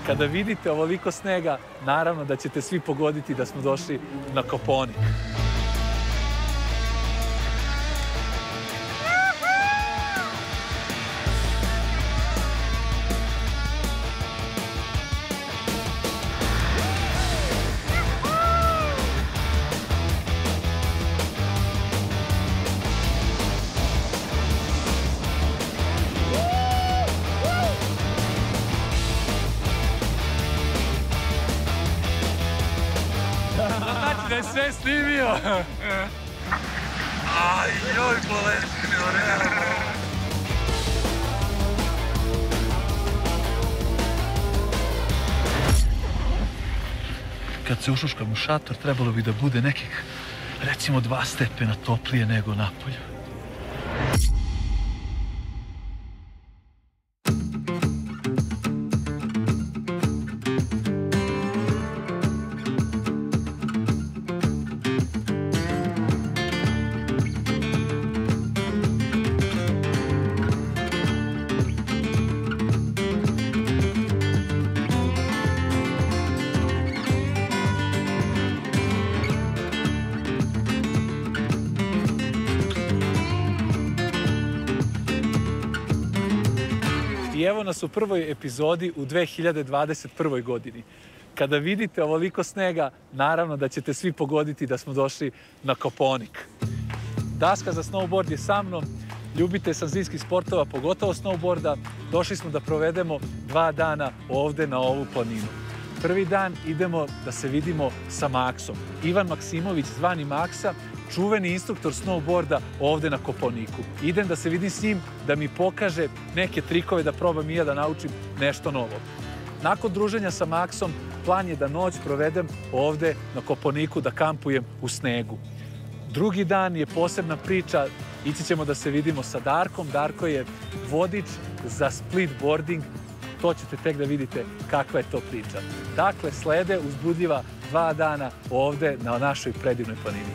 Kada vidite ovoliko snega, naravno da ćete svi pogoditi da smo došli na Kopaonik. Da je sve snimio. Aj, joj, bolesnio, realno. Kad se ušuškam u šator, trebalo bi da bude nekih, recimo, 2 stepena toplije nego napolju. I evo nas u prvoj epizodi u 2021. godini. Kada vidite ovoliko snega, naravno da ćete svi pogoditi da smo došli na Kopaonik. Daska za snowboard je sa mnom, ljubitelj sam zimskih sportova, pogotovo snowboarda. Došli smo da provedemo 2 dana ovde na ovu planinu. Prvi dan idemo da se vidimo sa Maksom. Ivan Maksimović, zvani Maksa, čuveni instruktor snowboarda ovde na Kopaoniku. Idem da se vidim s njim, da mi pokaže neke trikove, da probam i ja da naučim nešto novo. Nakon druženja sa Maksom, plan je da noć provedem ovde na Kopaoniku, da kampujem u snegu. Drugi dan je posebna priča, ići ćemo da se vidimo sa Darkom. Darko je vodič za splitboarding. To ćete tek da vidite kakva je to priča. Dakle, slede uzbudljiva 2 dana ovde na našoj predivnoj planini.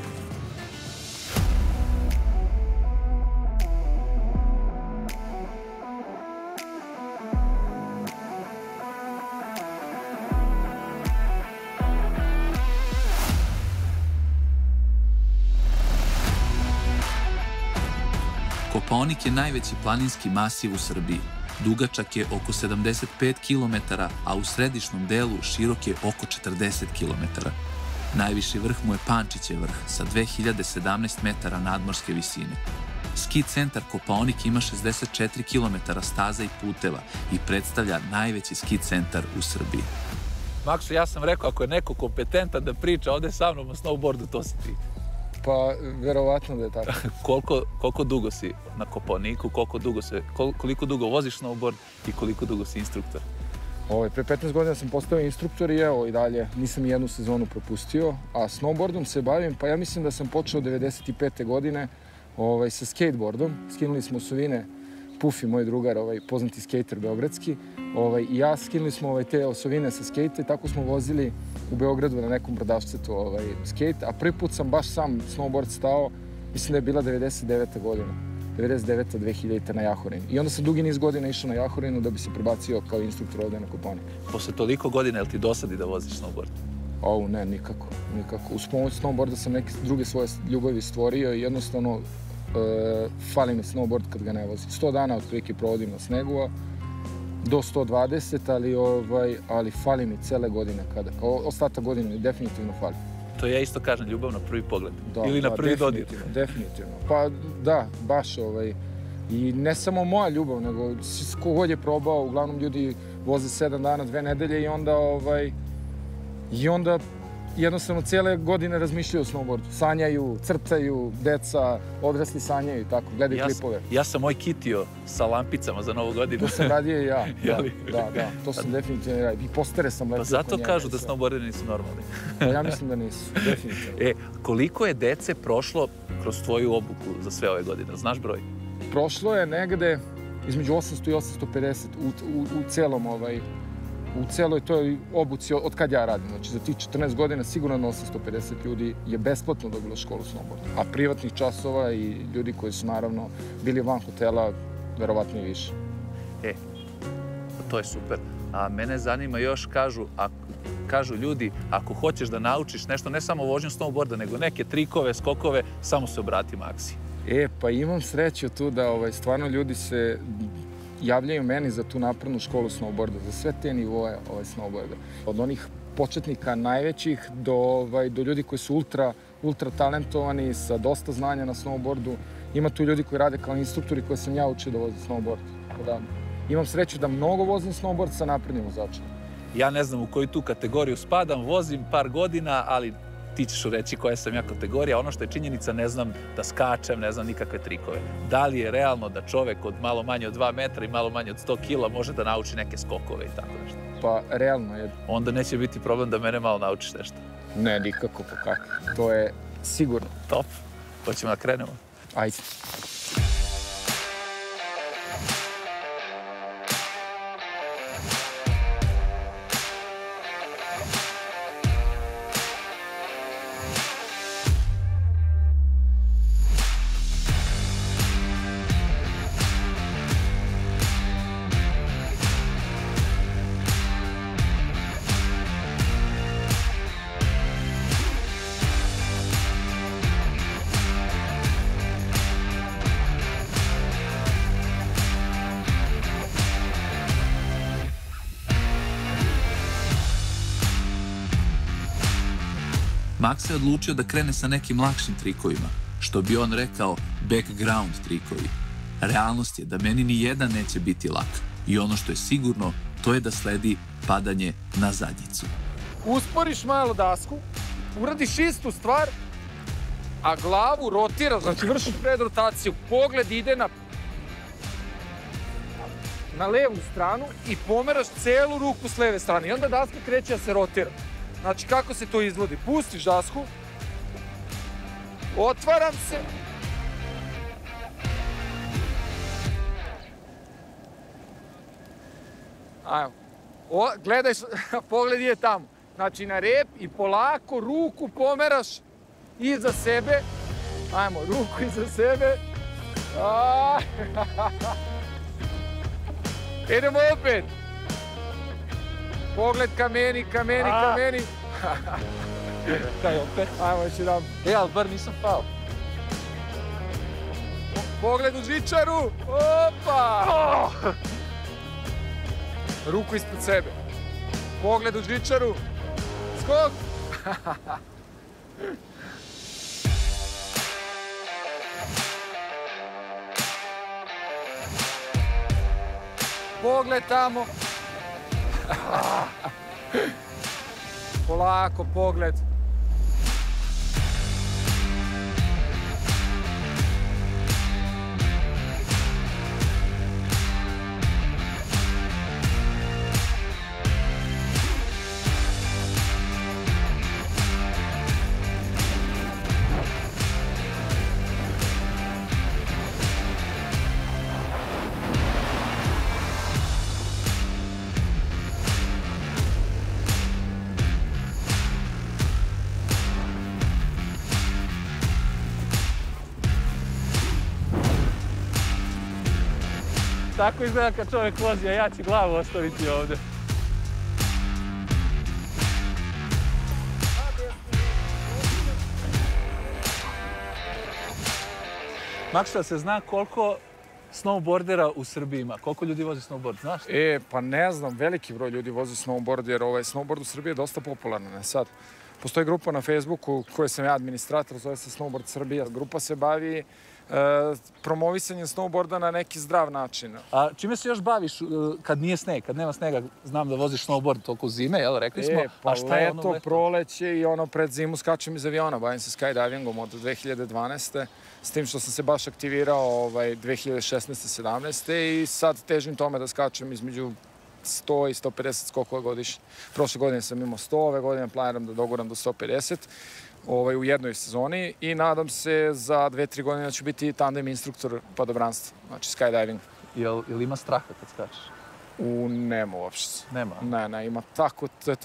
Kopaonik je najveći planinski masiv u Srbiji. Dugačak je oko 75 km, a u središnjem delu širok je oko 40 km. Najviši vrh mu je Pančićev vrh sa 2017 metara nadmorske visine. Ski centar Kopaonik ima 64 km staza i puteva i predstavlja najveći ski centar u Srbiji. Maksu, ja sam rekao, ako je neko kompetentan da priča ovde sa mnom o snowboardu, to si ti. Pa, verovatno da je tako. Koliko dugo si na Kopaoniku, koliko dugo voziš snowboard i koliko dugo si instruktor? Pre 15 godina sam postao instruktor i evo i dalje nisam jednu sezonu propustio, a snowboardom se bavim, pa ja mislim da sam počeo 95. godine sa skateboardom. Skinuli smo osovine, Pufi, moj drugar, poznati skater beogradski, i ja skinuli smo te osovine sa skejta i tako smo vozili u Beogradu na nekom brodavšcetu skejt, a prvi put sam baš sam snowboard stao, mislim da je bila 99. godina, 99. 2000. na Jahorin. I onda sam dugi niz godina išao na Jahorinu da bi se prebacio kao instruktor ovde na Kopaonik. Posle toliko godina, je li ti dosadi da voziš snowboard? Ne, nikako. Uz pomoć snowboarda sam neke druge svoje ljubavi stvorio i jednostavno fali mi snowboard kad ga ne vozim. 100 dana otprilike provodim na snegu, do 120, ali fali mi cele godine. Ostatak godine mi definitivno fali. To ja isto kažem, ljubav na prvi pogled. Ili na prvi dodir. Definitivno. Pa da, baš. I ne samo moja ljubav, nego kogod je probao, uglavnom ljudi voze 7 dana, 2 nedelje i onda jednostavno cijele godine razmišljaju o snowboardu. Sanjaju, crtaju, deca, odrasli sanjaju i tako, gledaju klipove. Ja sam moj kitio sa lampicama za Novu godinu. To sam radio i ja. Da, to sam definitivno radio. I postere sam lepio. Pa zato kažu da snowboarderi nisu normalni. Ja mislim da nisu, definitivno. Koliko je dece prošlo kroz tvoju obuku za sve ove godine? Znaš broj? Prošlo je negde između 800 i 850 u celoj toj obuci od kad ja radim. Znači, za tih 14 godina sigurno 850 ljudi je besplatno dobilo školu snowboarda. A privatnih časova i ljudi koji su naravno bili van hotela, verovatno i više. To je super. A mene zanima još, kažu ljudi, ako hoćeš da naučiš nešto, ne samo vožnju snowboarda, nego neke trikove, skokove, samo se obrati Maksi. Pa imam sreću tu da stvarno ljudi se javljaju meni za tu naprednu školu snowboarda, za sve te nivoje snowboarda. Od onih početnika najvećih do ljudi koji su ultra talentovani, sa dosta znanja na snowboardu. Ima tu ljudi koji rade kao instruktori koje sam ja učio da vozim snowboard. Imam sreću da mnogo vozim snowboard sa naprednim vozačima. Ja ne znam u koju tu kategoriju spadam, vozim par godina, ali ti ćeš reći koja sam ja kategorija. Ono što je činjenica, ne znam da skačem, ne znam nikakve trikove. Da li je realno da čovek od malo manje od 2 metra i malo manje od 100 kila može da nauči neke skokove i tako nešto? Pa, realno je. Onda neće biti problem da mene malo naučiš nešto? Ne, nikako, pa kako. To je sigurno. Top. Hoćemo da krenemo? Ajde. Max se odlučio da krene sa nekim lakšim trikovima, što bi on rekao background trikovi. Realnost je da meni ni jedan neće biti lak i ono što je sigurno, to je da sledi padanje na zadnjicu. Usporiš malo dasku, uradiš istu stvar, a glavu rotiraš, znači vršiš predrotaciju, pogled ide na levu stranu i pomeraš celu ruku s leve strane i onda daska kreće da se rotira. Znači, kako se to izvodi? Pustiš dasku, otvaram se, ajmo, gledaj, pogled je tamo, znači na rep i polako ruku pomeraš iza sebe, ajmo, ruku iza sebe, idemo opet. Pogled ka meni. Kaj opet? Ajmo još jedan. Ali bar nisam pao. Pogled u žičaru. Opa! Ruku ispred sebe. Pogled u žičaru. Skok! Pogled tamo. Polako, pogled. Tako izgleda kad čovjek vozi, a ja ću glavu ostaviti ovde. Maksa, se zna koliko snowboardera u Srbiji ima? Koliko ljudi vozi snowboard, znaš? Pa ne znam, veliki broj ljudi vozi snowboard, jer snowboard u Srbiji je dosta popularan. Sad, postoji grupa na Facebooku koje sam ja administrator, zove se Snowboard Srbija. Grupa se bavi promovisanjem snowboarda na neki zdrav način. A čime se još baviš kad nije sneg, kad nema snega? Znam da voziš snowboard toliko zime, jel, rekli smo. Pa leto, proleće i pred zimu skačem iz aviona. Bavim se skydivingom od 2012. S tim što sam se baš aktivirao 2016. 17. I sad težim tome da skačem između 100 i 150 skokova godišnje. Prošle godine sam imao 100, ove godine planiram da doguram do 150 u jednoj sezoni i nadam se za 2-3 godine da ću biti tandem instruktor padobranstva, znači skydiving. Jel ima straha kad skačeš? Nema uopšte. Nema? Ne, ima tako, to je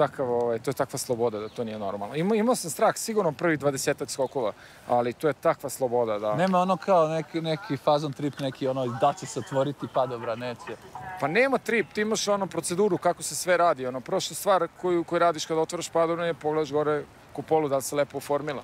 takva sloboda da to nije normalno. Imao sam strah sigurno prvih 20-ak skokova, ali to je takva sloboda da... Nema ono kao neki fazon trip, neki ono da će se otvoriti, pa dobra, neće. Pa nema trip, ti imaš ono proceduru kako se sve radi, ono prošla stvar koju radiš kada otvaraš padovnu je pogledaš gore kupolu da li se lepo oformila,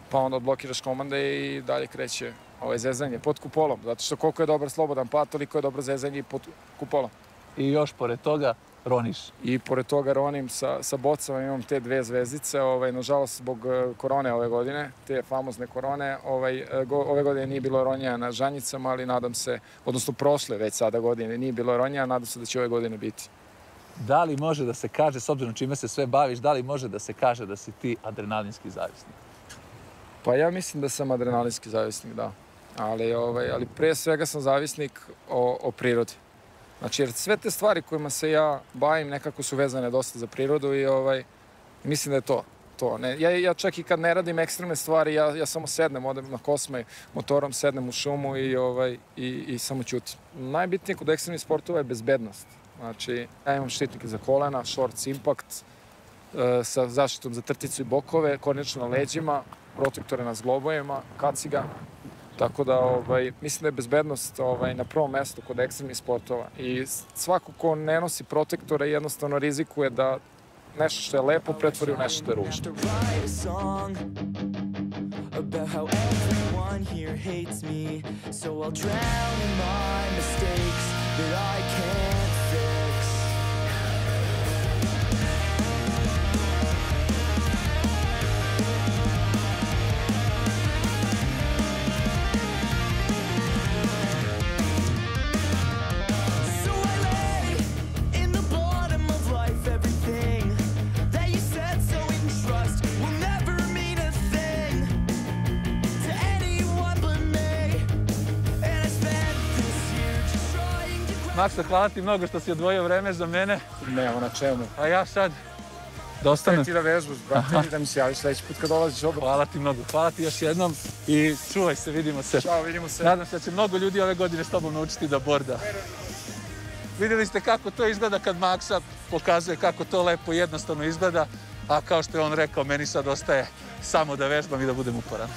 pa onda odblokiraš komande i dalje kreće zezanje pod kupolom, zato što koliko je dobar slobodan pad, toliko je dobro zezanje i pod kupolom. I još pored toga roniš. I pored toga ronim sa bocama, imam te 2 zvezdice, nažalost zbog korone ove godine, te famozne korone, ove godine nije bilo ronja na žanjicama, ali nadam se, odnosno prošle već sada godine nije bilo ronja, nadam se da će ove godine biti. Da li može da se kaže, s obzirom čime se sve baviš, da li može da se kaže da si ti adrenalinski zavisnik? Pa ja mislim da sam adrenalinski zavisnik, da. Ali pre svega sam zavisnik o prirodi. Znači, jer sve te stvari kojima se ja bavim nekako su vezane dosta za prirodu i mislim da je to. Ja čak i kad ne radim ekstremne stvari, ja samo sednem, odem na Kosmaj motorom, sednem u šumu i samo ćutim. Najbitnije kod ekstremnih sportova je bezbednost. Znači, ja imam štitnike za kolena, shorts impact, sa zaštitom za trticu i bokove, kornjaču na leđima, protektore na zglobovima, kaciga. Tako da mislim da je bezbednost na prvom mestu kod ekstremnih sportova. I svako ko ne nosi protektore jednostavno rizikuje da nešto što je lepo pretvori u nešto što je ružno. Maksa, hvala ti mnogo što si odvojio vreme za mene. Nema na čemu. A ja sad da ostanem. Ti da vežbaš, brate, da mi se javiš sledeći put kad dolaziš obrat. Hvala ti mnogo, hvala ti još jednom i čuvaj se, vidimo se. Ćao, vidimo se. Nadam se da će mnogo ljudi ove godine s tobom naučiti da borda. Vidjeli ste kako to izgleda kad Maksa pokazuje kako to lepo i jednostavno izgleda, a kao što je on rekao, meni sad ostaje samo da vežbam i da budem uporan.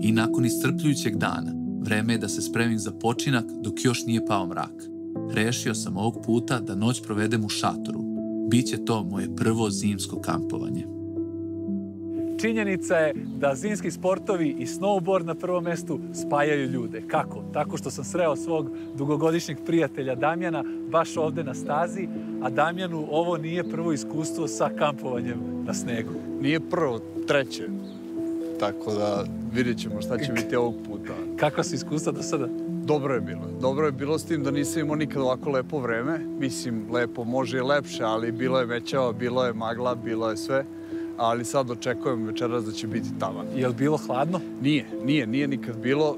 I nakon iscrpljujućeg dana, vreme je da se spremim za počinak dok još nije pao mrak. Rešio sam ovog puta da noć provedem u šatoru. Biće to moje prvo zimsko kampovanje. Činjenica je da zimski sportovi i snowboard na prvom mestu spajaju ljude. Kako? Tako što sam sreo svog dugogodišnjeg prijatelja Damjana baš ovde na stazi, a Damjanu ovo nije prvo iskustvo sa kampovanjem na snegu. Nije prvo, treće. Tako da vidjet ćemo šta će biti ovog puta. Kakva su iskustva do sada? Dobro je bilo. Dobro je bilo s tim da nisam imao nikad ovako lepo vreme. Mislim, lepo, može i lepše, ali bilo je mećava, bilo je magla, bilo je sve. Ali sad očekujem večeras da će biti tavan. Je li bilo hladno? Nije nikad bilo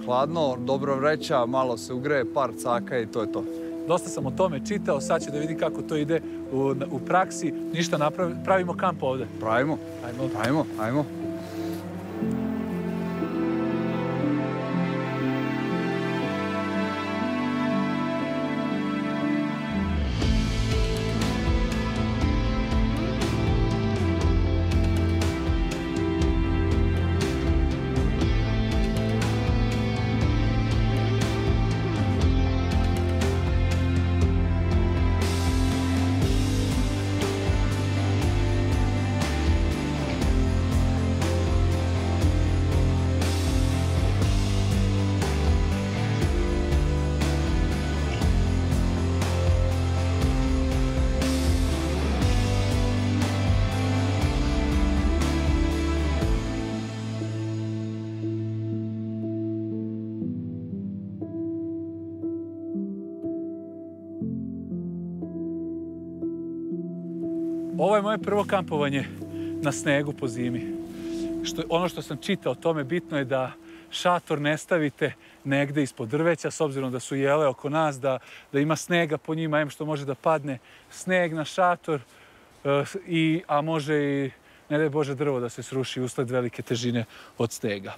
hladno, dobra vreća, malo se ugreje, par caka i to je to. Dosta sam o tome čitao, sad ću da vidim kako to ide u praksi. Ništa, pravimo kamp ovde. Pravimo. Ajmo. Ovo je moje prvo kampovanje na snegu po zimi. Ono što sam čitao o tome, bitno je da šator ne stavite negde ispod drveća, s obzirom da su jele oko nas, da ima snega po njima, što može da padne sneg na šator, a može i, ne daj Bože, drvo da se sruši usled velike težine od snega.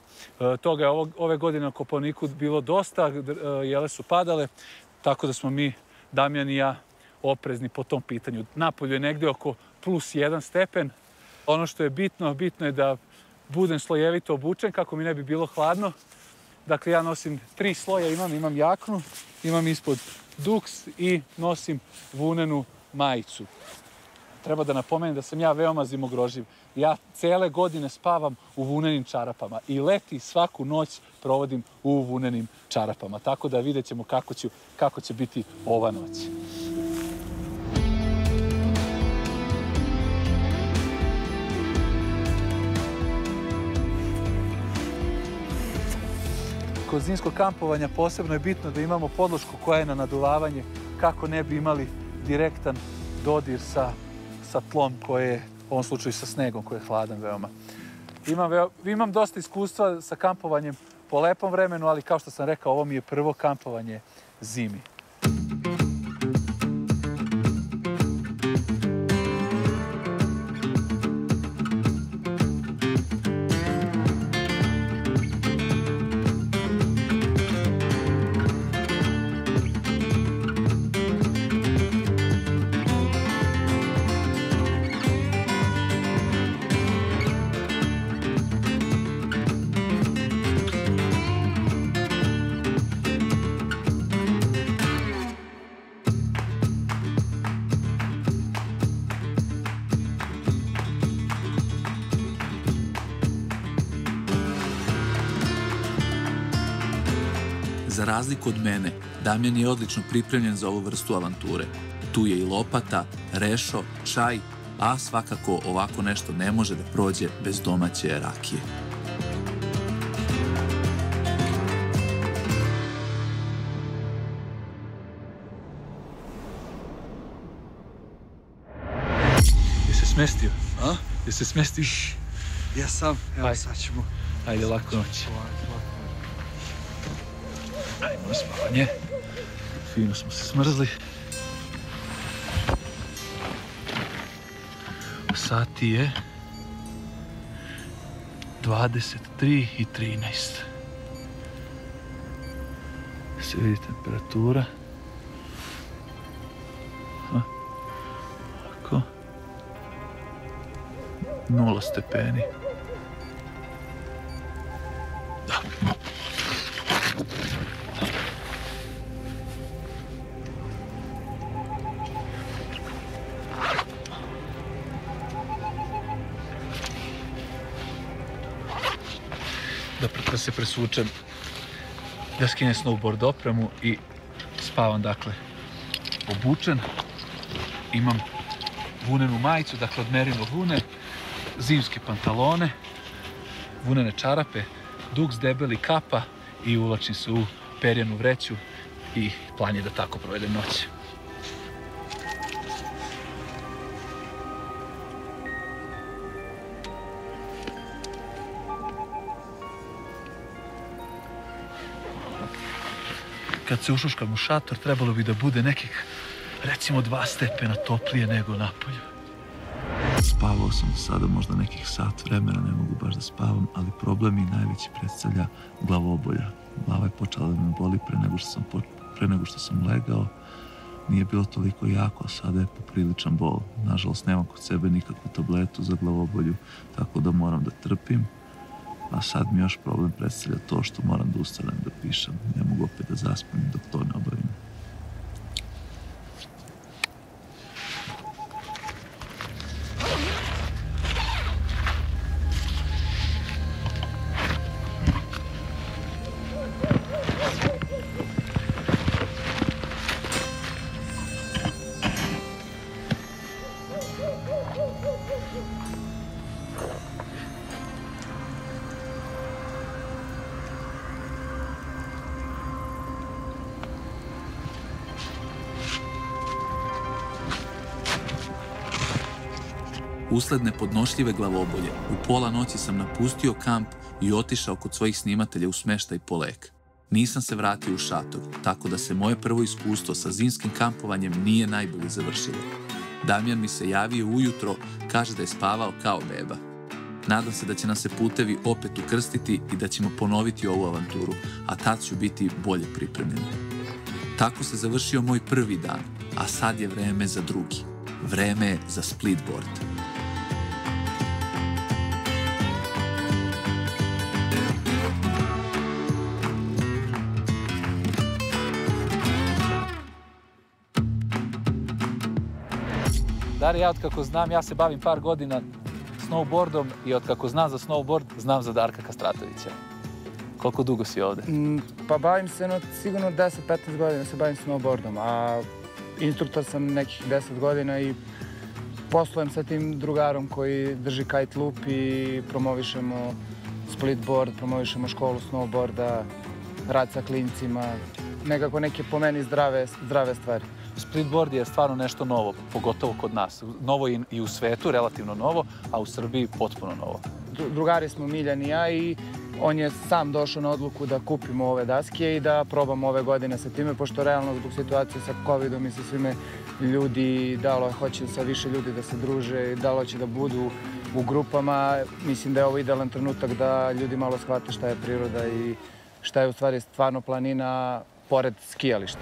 Toga je ove godine na Kopaoniku bilo dosta, jele su padale, tako da smo mi, Damjan i ja, oprezni po tom pitanju. Napolju je negde oko +1 stepen. Ono što je bitno je da budem slojevito obučen kako mi ne bi bilo hladno. Dakle, ja nosim 3 sloja, imam jaknu, imam ispod duks i nosim vunenu majicu. Treba da napomenem da sam ja veoma zimogroživ. Ja cele godine spavam u vunenim čarapama i leti svaku noć provodim u vunenim čarapama. Tako da vidjet ćemo kako će biti ova noć. Kod zimskog kampovanja posebno je bitno da imamo podlošku koja je na naduvavanje kako ne bi imali direktan dodir sa tlom koje je, u ovom slučaju sa snegom koji je hladan veoma. Imam dosta iskustva sa kampovanjem po lepom vremenu, ali kao što sam rekao, ovo mi je prvo kampovanje zimi. Za razliku od mene, Damjan je odlično pripremljen za ovu vrstu avanture. Tu je i lopata, rešo, čaj, a svakako ovako nešto ne može da prođe bez domaće rakije. Jesi se smestio? A? Jesi se smestio? Ja sam, evo sad ćemo. Ajde, lako noć. Ajmo na spavanje. Fino smo se smrzli. Sati je 23:13. Se vidi temperatura. Ovako. 0 stepeni. Dobro. Da se presvučem, da skinem snowboard opremu i spavam, dakle, obučen. Imam vunenu majicu, dakle, od Merino vune, zimske pantalone, vunene čarape, duks, debeli, kapa i uvlačim se u perjanu vreću i plan je da tako provedem noć. Kad se ušuškam u šator, trebalo bi da bude nekih, recimo, 2 stepena toplije nego napolju. Spavao sam do sada možda nekih sat vremena, ne mogu baš da spavam, ali problem mi najveći predstavlja glavobolja. Glava je počela da me boli pre nego što sam legao. Nije bilo toliko jako, a sada je popriličan bol. Nažalost, nemam kod sebe nikakvu tabletu za glavobolju, tako da moram da trpim. A sad mi još problem predstavlja to što moram da ustanem da pišem. Ne mogu opet da zaspim dok to ne obavim. Usled nepodnošljive glavobolje, u pola noći sam napustio kamp i otišao kod svojih snimatelja u smeštaj po lek. Nisam se vratio u šator, tako da se moje prvo iskustvo sa zimskim kampovanjem nije najbolje završilo. Damjan mi se javio ujutro, kaže da je spavao kao beba. Nadam se da će nam se putevi opet ukrstiti i da ćemo ponoviti ovu avanturu, a tad ću biti bolje pripremljen. Tako se završio moj prvi dan, a sad je vreme za drugi. Vreme je za splitboard. Dari, ja od kako znam, ja se bavim par godina snowboardom i od kako znam za snowboard, znam za Darka Kastratovića. Koliko dugo si ovde? Pa bavim se sigurno 10-15 godina se bavim snowboardom, a instruktor sam nekih 10 godina i poslujem sa tim drugarom koji drži kite loop i promovišemo splitboard, promovišemo školu snowboarda, rad sa klincima, nekako neke po meni zdrave stvari. Splitboard je stvarno nešto novo, pogotovo kod nas. Novo i u svetu, relativno novo, a u Srbiji potpuno novo. Drugari smo Miljan i ja i on je sam došao na odluku da kupimo ove daske i da probamo ove godine sa time, pošto realno zbog situacije sa covidom i sa svime ljudi hoće sa više ljudi da se druže, hoće da budu u grupama. Mislim da je ovo idealan trenutak da ljudi malo shvate šta je priroda i šta je u stvari stvarno planina pored skijališta.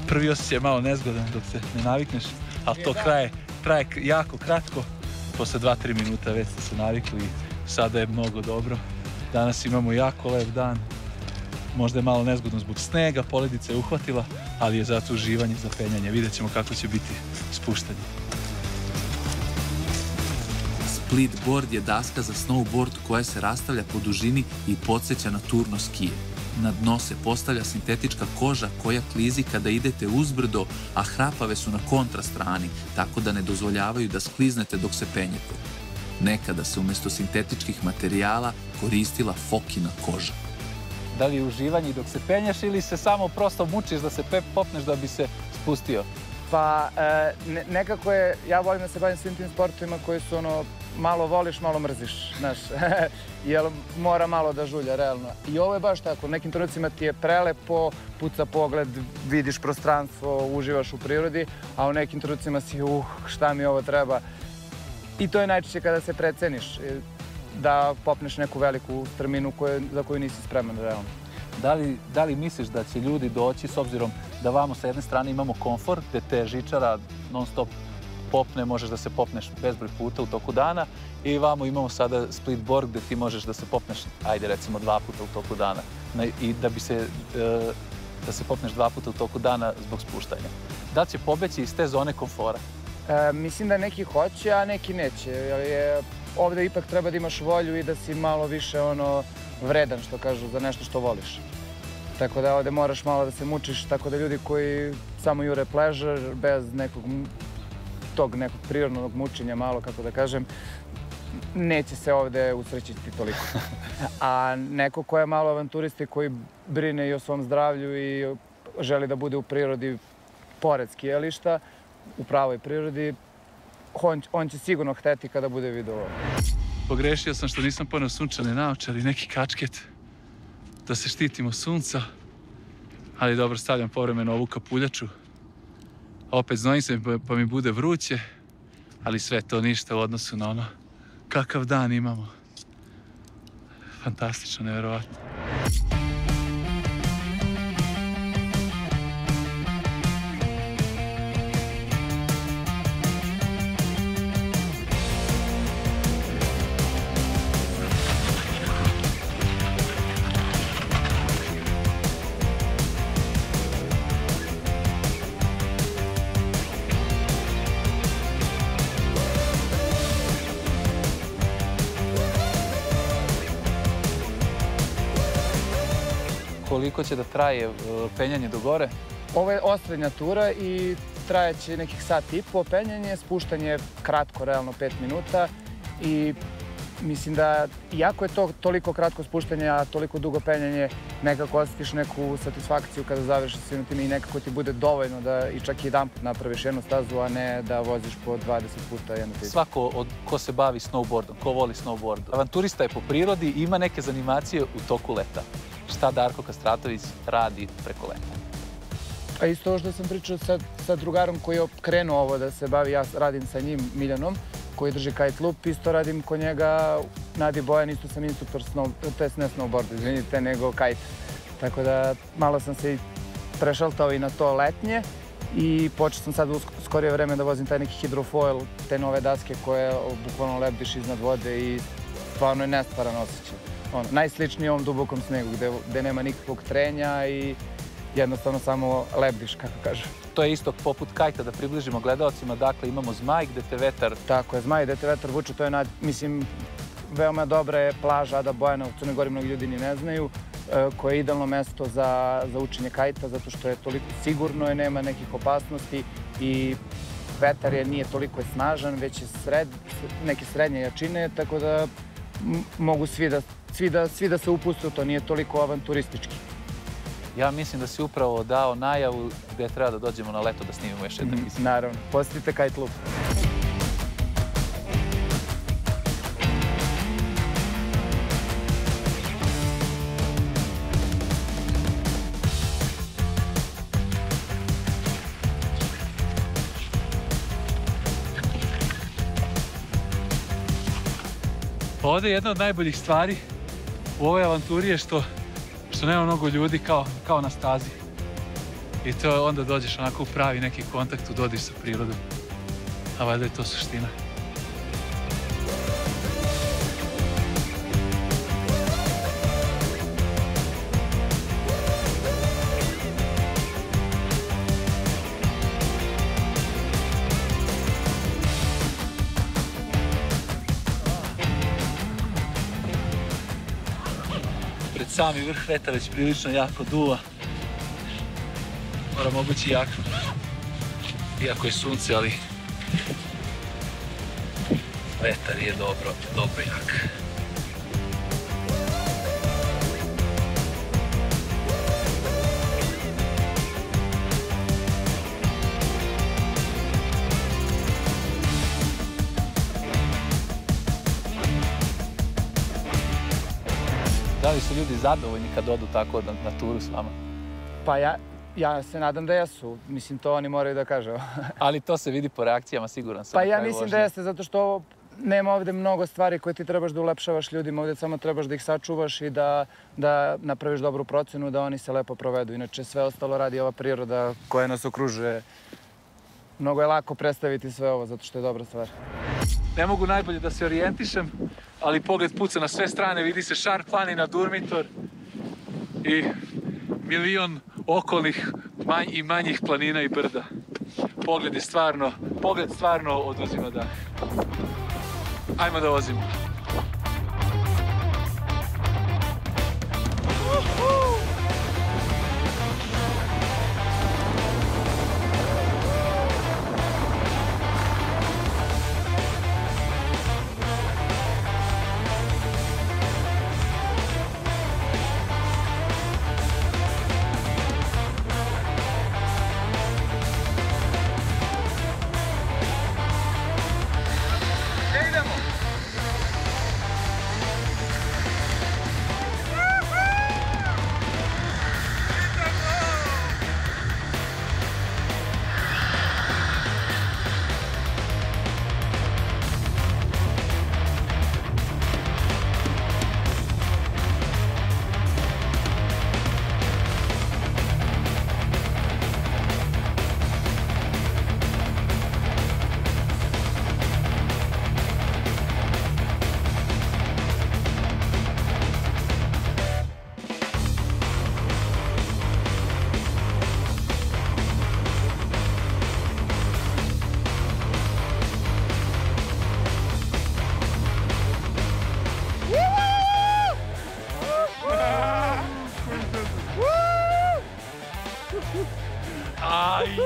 Prvi osjećaj je malo nezgodan dok se ne navikneš, ali to traje jako kratko. Posle 2-3 minuta već ste se navikli i sada je mnogo dobro. Danas imamo jako lep dan. Možda je malo nezgodno zbog snega, poledica je uhvatila, ali je zato uživanje za penjanje. Vidjet ćemo kako će biti spuštanje. Splitboard je daska za snowboard koja se rastavlja po dužini i podsjeća na turno skije. Na dno se postavlja sintetička koža koja klizi kada idete uzbrdo, a hrapave su na kontra strani, tako da ne dozvoljavaju da skliznete dok se penjete. Nekada se umjesto sintetičkih materijala koristila fokina koža. Da li je uživanje dok se penješ ili se samo prosto mučiš da se popneš da bi se spustio? Pa nekako je, ja volim da se bavim svim tim sportovima koji su malo voliš, malo mrziš, znaš, jer mora malo da žulja, realno. I ovo je baš tako, u nekim trenucima ti je prelepo, puca pogled, vidiš prostranstvo, uživaš u prirodi, a u nekim trenucima si, šta mi ovo treba. I to je najčešće kada se preceniš, da popneš neku veliku strminu za koju nisi spreman, realno. Da li misliš da će ljudi doći, s obzirom da vamo sa jedne strane imamo komfort, gde te žičara non stop popne, možeš da se popneš bezbroj puta u toku dana, i vamo imamo sada splitboard gde ti možeš da se popneš, ajde recimo 2 puta u toku dana, i da se popneš 2 puta u toku dana zbog spuštanja. Da li će pobeći iz te zone komfora? Mislim da neki hoće, a neki neće. Ovde ipak treba da imaš volju i da si malo više vredan, što kažu, za nešto što voliš. Tako da ovde moraš malo da se mučiš, tako da ljudi koji samo jure pleasure, bez nekog prirodnog mučenja, malo, kako da kažem, neće se ovde usrećiti toliko. A neko ko je malo avanturista i koji brine i o svom zdravlju i želi da bude u prirodi pored skijališta, u pravoj prirodi, on će sigurno hteti kada bude video ovo. Pogrešio sam što nisam poneo sunčane naočare i neki kačket da se štitimo sunca, ali dobro, stavljam povremeno ovu kapuljaču. Opet znojim se pa mi bude vruće, ali sve to ništa u odnosu na ono kakav dan imamo. Fantastično, nevjerovatno. Koliko će da traje penjanje do gore? Ovo je osrednja tura i trajeće nekih sat i po penjanje, spuštanje kratko, realno 5 minuta i mislim da, iako je to toliko kratko spuštanje, a toliko dugo penjanje, nekako osjetiš neku satisfakciju kada završiš svim tim i nekako ti bude dovoljno da i čak i jedan put napraviš jednu stazu, a ne da voziš po 20 puta jednu tipu. Svako ko se bavi snowboardom, ko voli snowboard, avanturista je po prirodi i ima neke zanimacije u toku leta. Šta Darko Kastratović radi preko leta? A isto ovo što sam pričao sa drugarom koji je krenuo ovo da se bavi, ja radim sa njim, Miljanom, koji drži kite loop, isto radim kod njega, Nadi Bojan, isto sam instruktor, to jest ne snowboard, izvinite, nego kite. Tako da malo sam se i prešaltao i na to letnje i počeo sam sad u skorije vreme da vozim taj neki hidrofoil, te nove daske koje bukvalno lebdiš iznad vode i stvarno je nestvaran osjećaj. Najsličnije ovom dubokom snegu gde nema nikakvog trenja i jednostavno samo lebdiš, kako kažu. To je isto poput kajta, da približimo gledalcima, dakle imamo Zmaj gde te vetar... Tako je, Zmaj gde te vetar vuče, to je, mislim, veoma dobra je plaža Ada Bojana, u Crnoj Gori mnogi ljudi ni ne znaju, koje je idealno mesto za učenje kajta, zato što je toliko sigurno i nema nekih opasnosti i vetar nije toliko snažan, već je neke srednje jačine, tako da mogu svi da se upuste u to, nije toliko avanturistički. Ja mislim da si upravo dao najavu gde treba da dođemo na leto da snimimo još jednu emisiju. Naravno, posjetite Kite Loop. Ovde je jedna od najboljih stvari u ovoj avanturi je što nema mnogo ljudi kao na stazi. I to onda dođeš onako u pravi neki kontakt, u dodir sa prirodom. A valjda je to suština. Sami vrh vetar već prilično jako duva. Mora mogući jak. Iako je sunce, ali vetar je dobro jak. Da li su ljudi zadovoljni kad odu tako na turu s vama? Pa ja se nadam da jesu. Mislim, to oni moraju da kažu. Ali to se vidi po reakcijama, siguran sam. Pa ja mislim da jeste, zato što nema ovde mnogo stvari koje ti trebaš da ulepšavaš ljudima. Ovde samo trebaš da ih sačuvaš i da napraviš dobru procenu, da oni se lepo provedu. Inače, sve ostalo radi ova priroda koja nas okružuje. Mnogo je lako predstaviti sve ovo, zato što je dobra stvar. Ne mogu najbolje da se orijentišem, ali pogled puca na sve strane, vidi se Šar planina, Durmitor i milion okolnih i manjih planina i brda. Pogled stvarno oduzima dah. Ajmo da vozimo.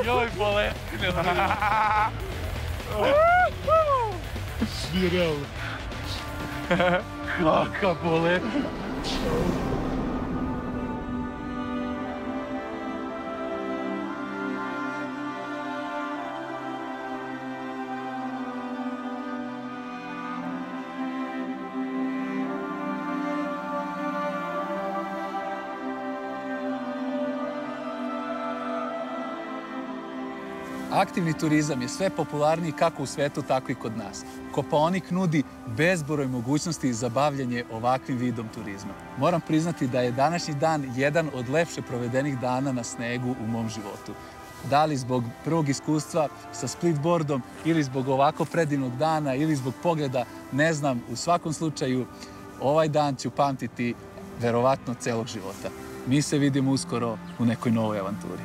Joj, boletine. Nije realno. Kaka boleta. Aktivni turizam je sve popularniji kako u svetu, tako i kod nas. Kopaonik nudi bezbroj mogućnosti za bavljanje ovakvim vidom turizma. Moram priznati da je današnji dan jedan od lepše provedenih dana na snegu u mom životu. Da li zbog prvog iskustva sa splitboardom ili zbog ovako predivnog dana ili zbog pogleda, ne znam, u svakom slučaju ovaj dan ću pamtiti verovatno celog života. Mi se vidimo uskoro u nekoj novoj avanturi.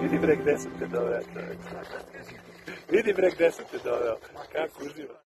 Vidi bre gde sam te doveo, čovjek. Vidi bre gde sam te doveo. Kako uživa.